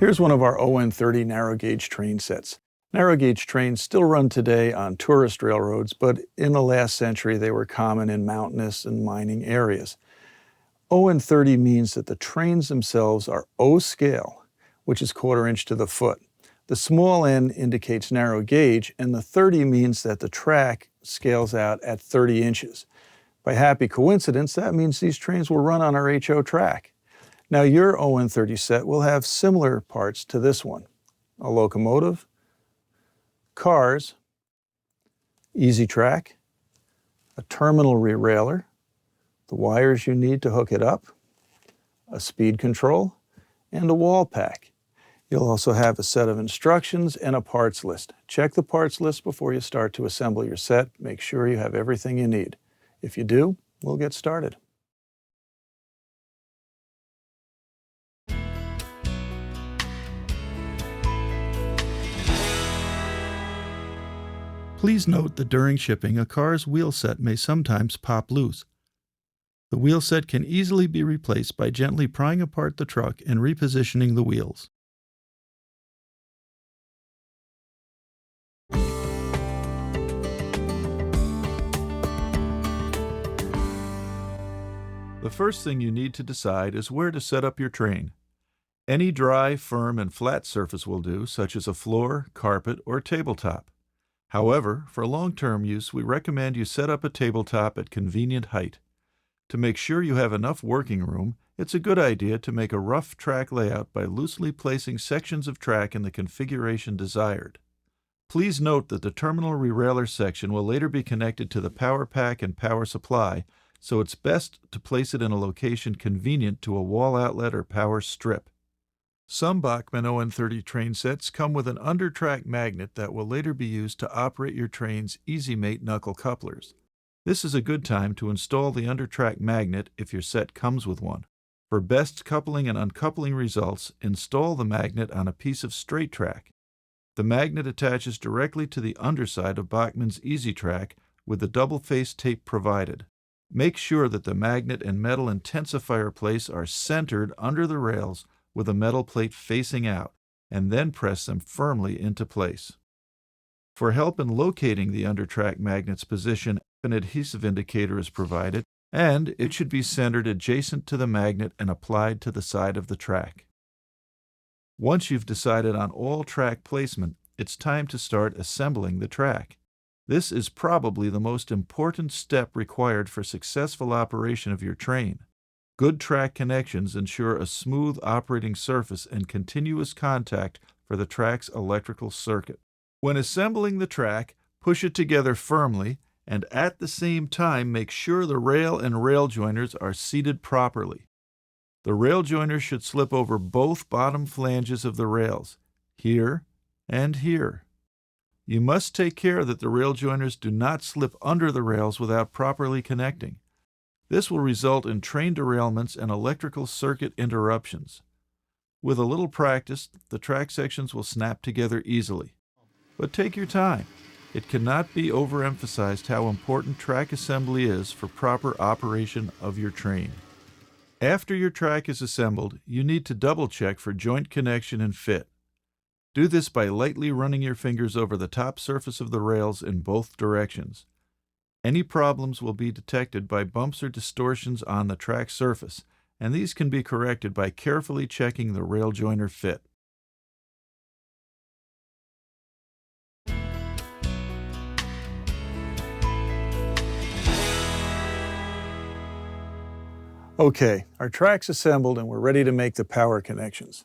Here's one of our ON30 narrow gauge train sets. Narrow gauge trains still run today on tourist railroads, but in the last century they were common in mountainous and mining areas. ON30 means that the trains themselves are O scale, which is 1/4 inch to the foot. The small n indicates narrow gauge, and the 30 means that the track scales out at 30 inches. By happy coincidence, that means these trains will run on our HO track. Now your ON30 set will have similar parts to this one: a locomotive, cars, easy track, a terminal rerailer, the wires you need to hook it up, a speed control, and a wall pack. You'll also have a set of instructions and a parts list. Check the parts list before you start to assemble your set. Make sure you have everything you need. If you do, we'll get started. Please note that during shipping, a car's wheel set may sometimes pop loose. The wheel set can easily be replaced by gently prying apart the truck and repositioning the wheels. The first thing you need to decide is where to set up your train. Any dry, firm, and flat surface will do, such as a floor, carpet, or tabletop. However, for long-term use, we recommend you set up a tabletop at convenient height. To make sure you have enough working room, it's a good idea to make a rough track layout by loosely placing sections of track in the configuration desired. Please note that the terminal rerailer section will later be connected to the power pack and power supply, so it's best to place it in a location convenient to a wall outlet or power strip. Some Bachmann On30 train sets come with an under-track magnet that will later be used to operate your train's EasyMate knuckle couplers. This is a good time to install the under-track magnet if your set comes with one. For best coupling and uncoupling results, install the magnet on a piece of straight track. The magnet attaches directly to the underside of Bachmann's EasyTrack with the double-face tape provided. Make sure that the magnet and metal intensifier place are centered under the rails with a metal plate facing out, and then press them firmly into place. For help in locating the under-track magnet's position, an adhesive indicator is provided, and it should be centered adjacent to the magnet and applied to the side of the track. Once you've decided on all track placement, it's time to start assembling the track. This is probably the most important step required for successful operation of your train. Good track connections ensure a smooth operating surface and continuous contact for the track's electrical circuit. When assembling the track, push it together firmly and at the same time make sure the rail and rail joiners are seated properly. The rail joiners should slip over both bottom flanges of the rails, here and here. You must take care that the rail joiners do not slip under the rails without properly connecting. This will result in train derailments and electrical circuit interruptions. With a little practice, the track sections will snap together easily. But take your time. It cannot be overemphasized how important track assembly is for proper operation of your train. After your track is assembled, you need to double-check for joint connection and fit. Do this by lightly running your fingers over the top surface of the rails in both directions. Any problems will be detected by bumps or distortions on the track surface, and these can be corrected by carefully checking the rail joiner fit. Okay, our track's assembled and we're ready to make the power connections.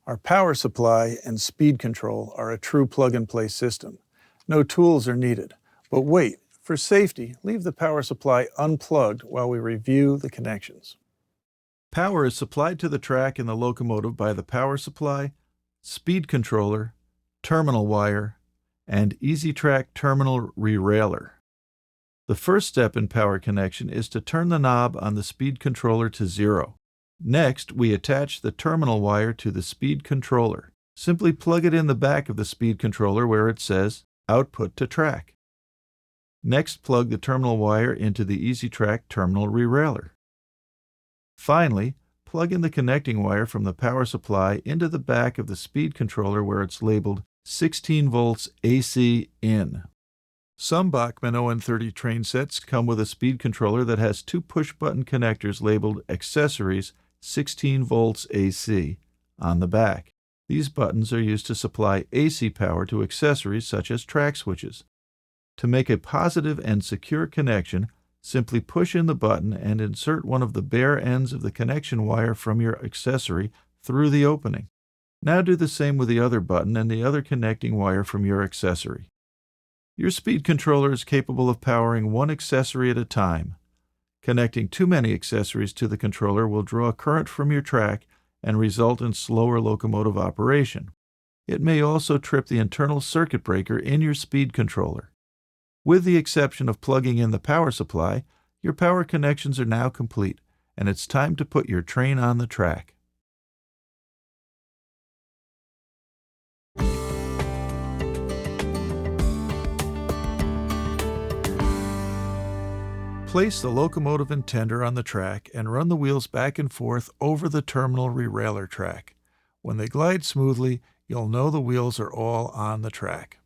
Our power supply and speed control are a true plug-and-play system. No tools are needed. But wait, for safety, leave the power supply unplugged while we review the connections. Power is supplied to the track and the locomotive by the power supply, speed controller, terminal wire, and EasyTrack terminal rerailer. The first step in power connection is to turn the knob on the speed controller to 0. Next, we attach the terminal wire to the speed controller. Simply plug it in the back of the speed controller where it says Output to Track. Next, plug the terminal wire into the EasyTrack terminal rerailer. Finally, plug in the connecting wire from the power supply into the back of the speed controller where it's labeled 16 volts AC in. Some Bachmann On30 train sets come with a speed controller that has two push-button connectors labeled Accessories 16 volts AC on the back. These buttons are used to supply AC power to accessories such as track switches. To make a positive and secure connection, simply push in the button and insert one of the bare ends of the connection wire from your accessory through the opening. Now do the same with the other button and the other connecting wire from your accessory. Your speed controller is capable of powering one accessory at a time. Connecting too many accessories to the controller will draw current from your track and result in slower locomotive operation. It may also trip the internal circuit breaker in your speed controller. With the exception of plugging in the power supply, your power connections are now complete, and it's time to put your train on the track. Place the locomotive and tender on the track and run the wheels back and forth over the terminal rerailer track. When they glide smoothly, you'll know the wheels are all on the track.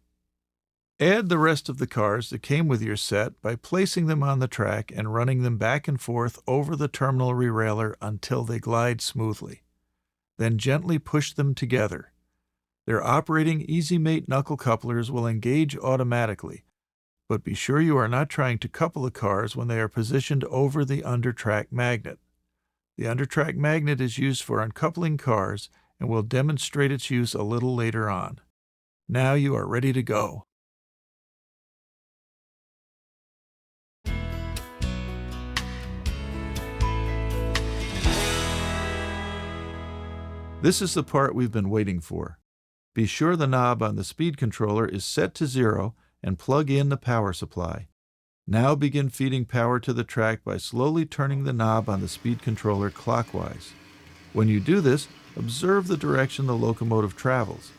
Add the rest of the cars that came with your set by placing them on the track and running them back and forth over the terminal rerailer until they glide smoothly. Then gently push them together. Their operating Easy Mate knuckle couplers will engage automatically, but be sure you are not trying to couple the cars when they are positioned over the under-track magnet. The under-track magnet is used for uncoupling cars and will demonstrate its use a little later on. Now you are ready to go. This is the part we've been waiting for. Be sure the knob on the speed controller is set to 0 and plug in the power supply. Now begin feeding power to the track by slowly turning the knob on the speed controller clockwise. When you do this, observe the direction the locomotive travels.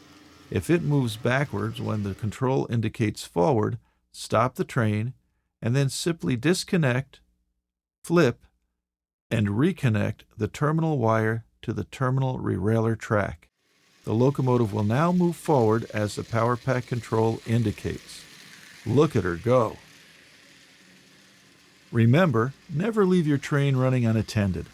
If it moves backwards when the control indicates forward, stop the train and then simply disconnect, flip, and reconnect the terminal wire to the terminal rerailer track. The locomotive will now move forward as the power pack control indicates. Look at her go. Remember, never leave your train running unattended.